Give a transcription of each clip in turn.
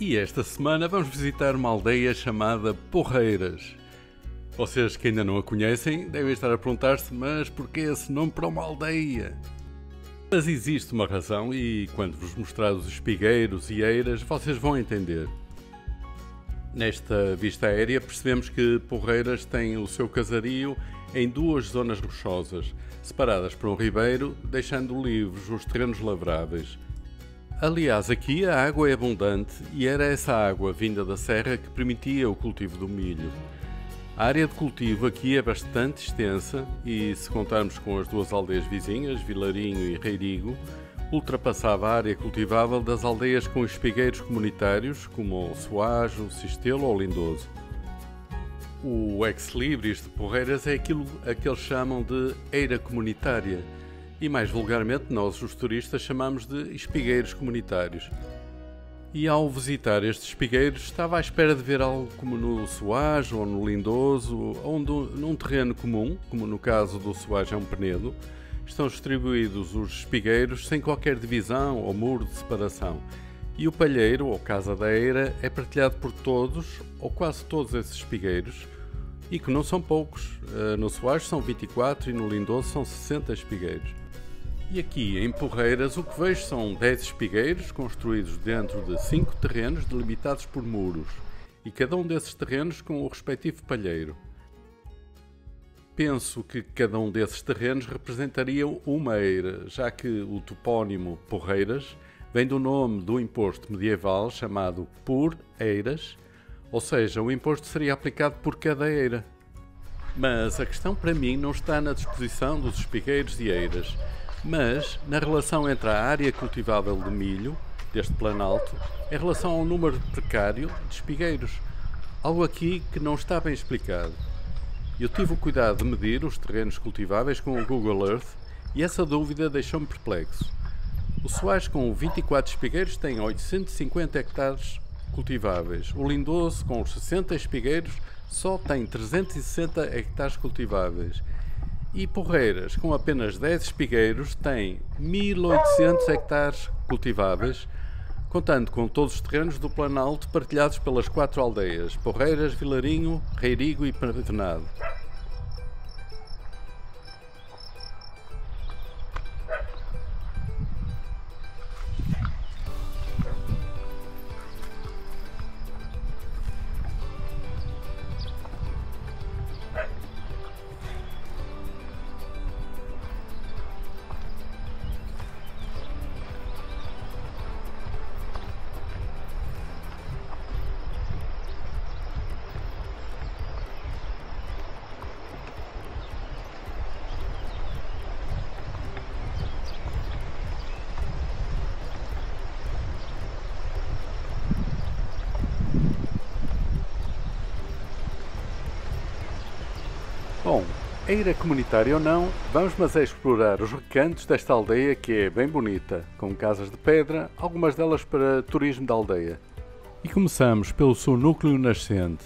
E esta semana vamos visitar uma aldeia chamada Porreiras. Vocês que ainda não a conhecem devem estar a perguntar-se, mas porquê esse nome para uma aldeia? Mas existe uma razão e quando vos mostrar os espigueiros e eiras vocês vão entender. Nesta vista aérea percebemos que Porreiras tem o seu casario em duas zonas rochosas, separadas por um ribeiro, deixando livres os terrenos lavráveis. Aliás, aqui a água é abundante e era essa água vinda da serra que permitia o cultivo do milho. A área de cultivo aqui é bastante extensa e, se contarmos com as duas aldeias vizinhas, Vilarinho e Reirigo, ultrapassava a área cultivável das aldeias com espigueiros comunitários, como o Soajo, Sistelo ou Lindoso. O ex-libris de Porreiras é aquilo a que eles chamam de eira comunitária, e mais vulgarmente nós, os turistas, chamamos de espigueiros comunitários. E ao visitar estes espigueiros estava à espera de ver algo como no Soajo ou no Lindoso, onde num terreno comum, como no caso do Soajo é um penedo, estão distribuídos os espigueiros sem qualquer divisão ou muro de separação. E o palheiro, ou casa da eira, é partilhado por todos, ou quase todos esses espigueiros, e que não são poucos. No Soajo são 24 e no Lindoso são 60 espigueiros. E aqui em Porreiras o que vejo são 10 espigueiros construídos dentro de 5 terrenos delimitados por muros, e cada um desses terrenos com o respectivo palheiro. Penso que cada um desses terrenos representaria uma eira, já que o topónimo Porreiras vem do nome do imposto medieval chamado por-eiras, ou seja, o imposto seria aplicado por cada eira. Mas a questão para mim não está na disposição dos espigueiros e eiras, mas na relação entre a área cultivável de milho, deste planalto, em relação ao número precário de espigueiros, algo aqui que não está bem explicado. Eu tive o cuidado de medir os terrenos cultiváveis com o Google Earth e essa dúvida deixou-me perplexo. O Soares com 24 espigueiros tem 850 hectares cultiváveis. O Lindoso com os 60 espigueiros só tem 360 hectares cultiváveis. E Porreiras, com apenas 10 espigueiros, tem 1800 hectares cultiváveis, contando com todos os terrenos do Planalto partilhados pelas 4 aldeias: Porreiras, Vilarinho, Reirigo e Penado. Bom, eira comunitária ou não, vamos mas é explorar os recantos desta aldeia que é bem bonita, com casas de pedra, algumas delas para turismo da aldeia. E começamos pelo seu núcleo nascente.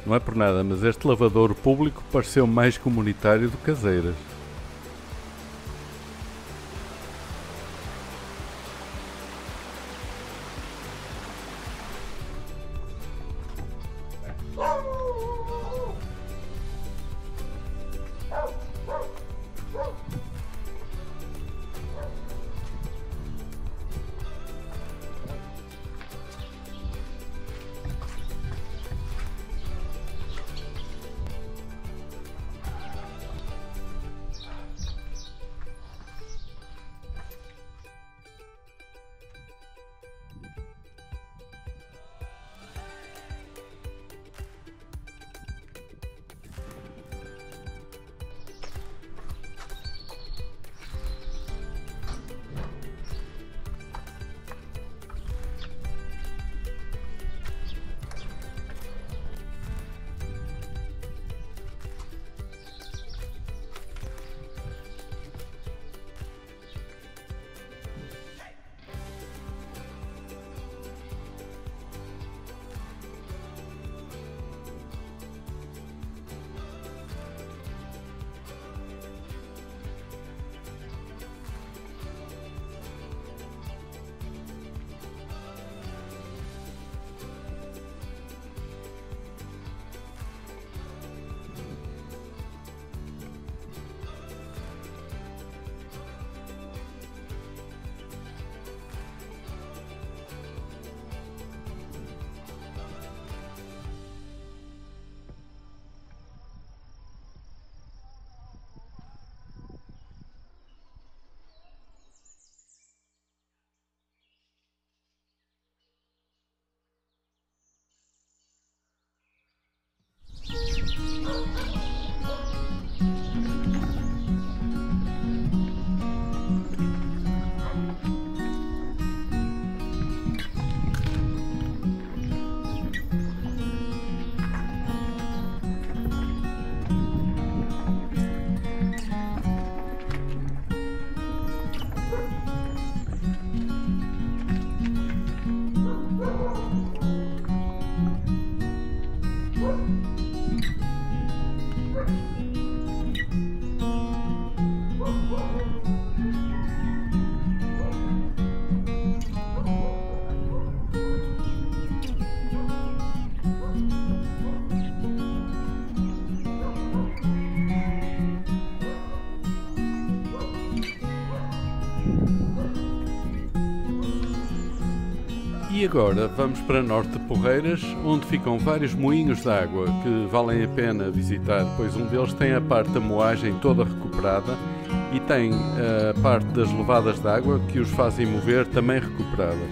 Não é por nada, mas este lavadouro público pareceu mais comunitário do que as eiras. E agora vamos para norte de Porreiras, onde ficam vários moinhos de água que valem a pena visitar, pois um deles tem a parte da moagem toda recuperada e tem a parte das levadas de água que os fazem mover também recuperadas.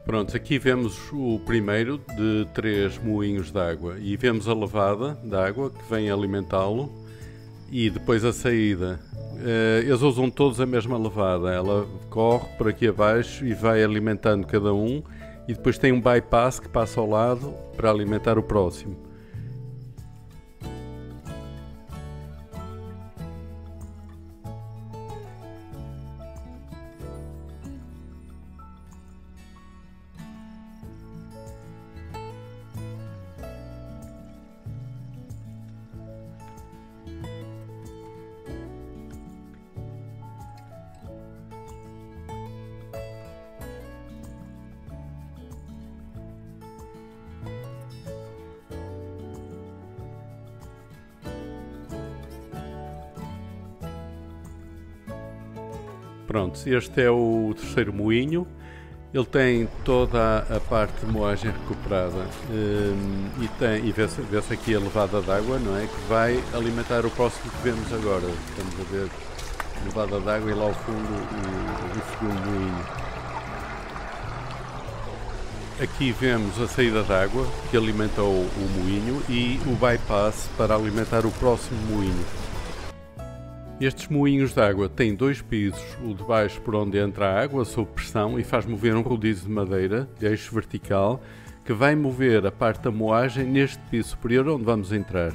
Pronto, aqui vemos o primeiro de 3 moinhos de água e vemos a levada de água que vem alimentá-lo e depois a saída. Eles usam todos a mesma levada, ela corre por aqui abaixo e vai alimentando cada um e depois tem um bypass que passa ao lado para alimentar o próximo. Pronto, este é o terceiro moinho. Ele tem toda a parte de moagem recuperada e vê-se aqui a levada de água, não é? Que vai alimentar o próximo que vemos agora. Estamos a ver a levada de água e lá ao fundo o segundo moinho. Aqui vemos a saída de água que alimentou o moinho e o bypass para alimentar o próximo moinho. Estes moinhos de água têm 2 pisos, o de baixo por onde entra a água sob pressão e faz mover um rodízio de madeira de eixo vertical que vai mover a parte da moagem neste piso superior onde vamos entrar.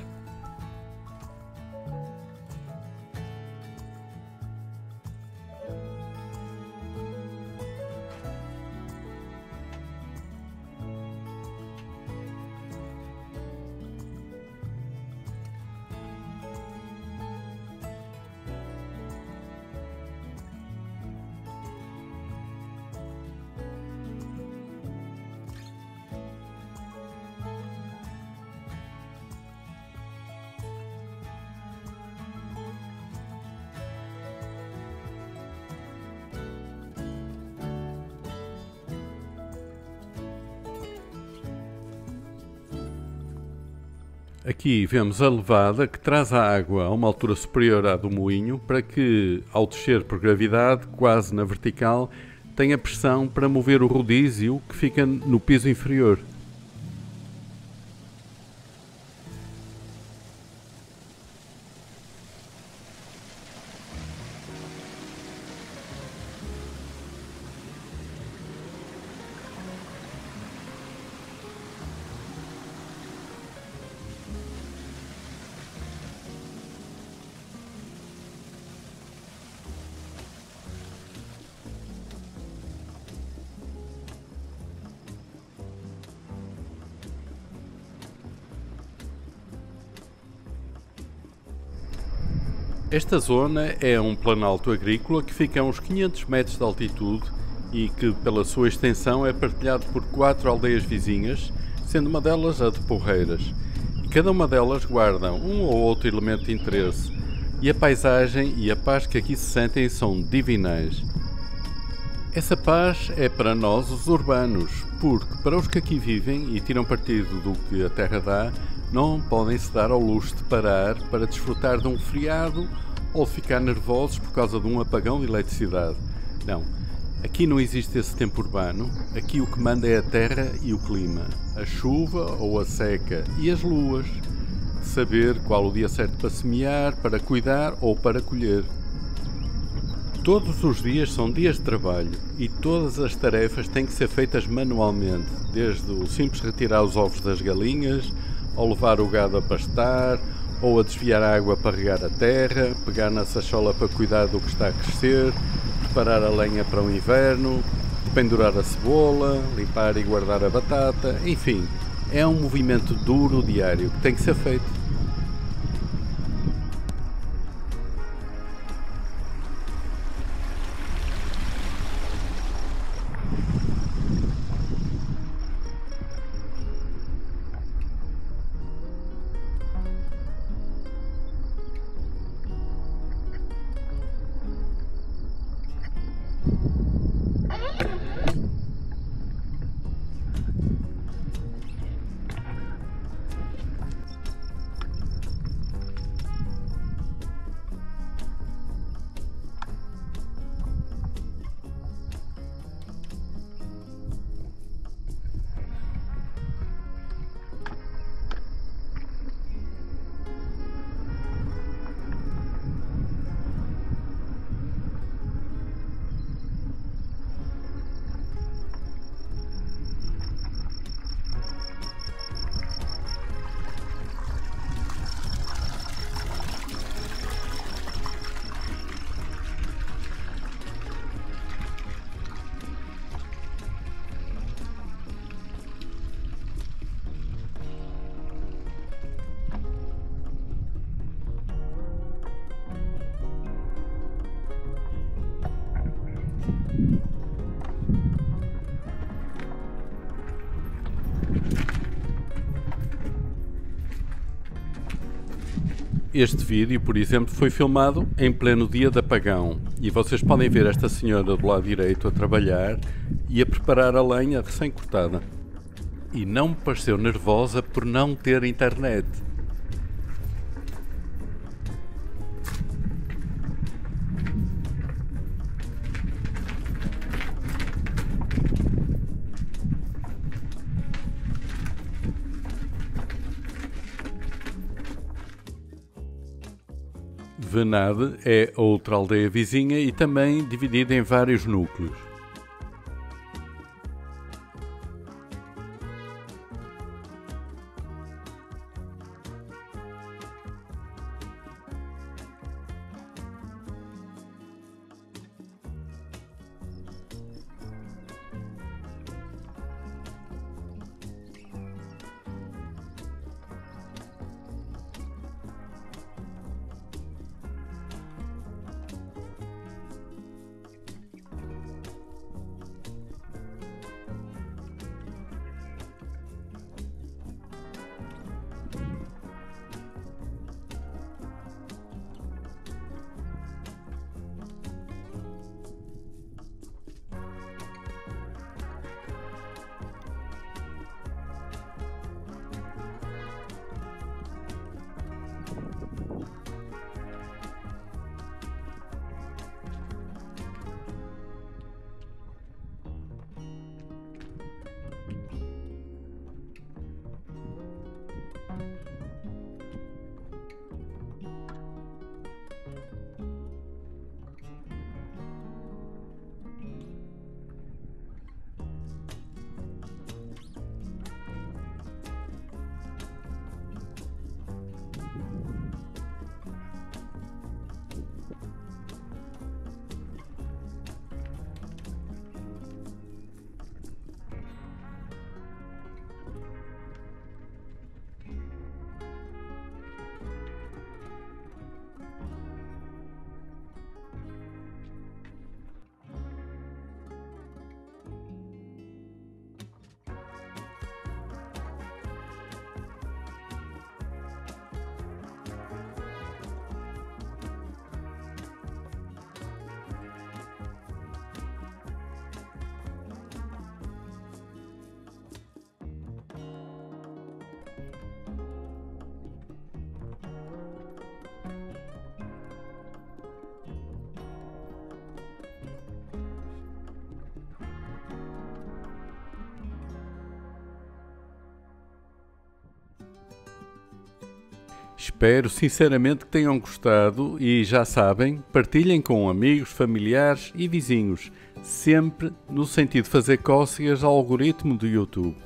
Aqui vemos a levada que traz a água a uma altura superior à do moinho para que, ao descer por gravidade, quase na vertical, tenha pressão para mover o rodízio que fica no piso inferior. Esta zona é um planalto agrícola que fica a uns 500 metros de altitude e que, pela sua extensão, é partilhado por 4 aldeias vizinhas, sendo uma delas a de Porreiras. E cada uma delas guarda um ou outro elemento de interesse, e a paisagem e a paz que aqui se sentem são divinais. Essa paz é para nós os urbanos, porque para os que aqui vivem e tiram partido do que a terra dá, não podem se dar ao luxo de parar para desfrutar de um feriado ou de ficar nervosos por causa de um apagão de eletricidade. Não, aqui não existe esse tempo urbano, aqui o que manda é a terra e o clima, a chuva ou a seca e as luas, de saber qual o dia certo para semear, para cuidar ou para colher. Todos os dias são dias de trabalho e todas as tarefas têm que ser feitas manualmente, desde o simples retirar os ovos das galinhas, ao levar o gado a pastar, ou a desviar a água para regar a terra, pegar na sachola para cuidar do que está a crescer, preparar a lenha para o inverno, pendurar a cebola, limpar e guardar a batata, enfim, é um movimento duro diário que tem que ser feito. Este vídeo, por exemplo, foi filmado em pleno dia de apagão e vocês podem ver esta senhora do lado direito a trabalhar e a preparar a lenha recém-cortada. E não me pareceu nervosa por não ter internet. Venade é outra aldeia vizinha e também dividida em vários núcleos. Espero sinceramente que tenham gostado e já sabem, partilhem com amigos, familiares e vizinhos, sempre no sentido de fazer cócegas ao algoritmo do YouTube.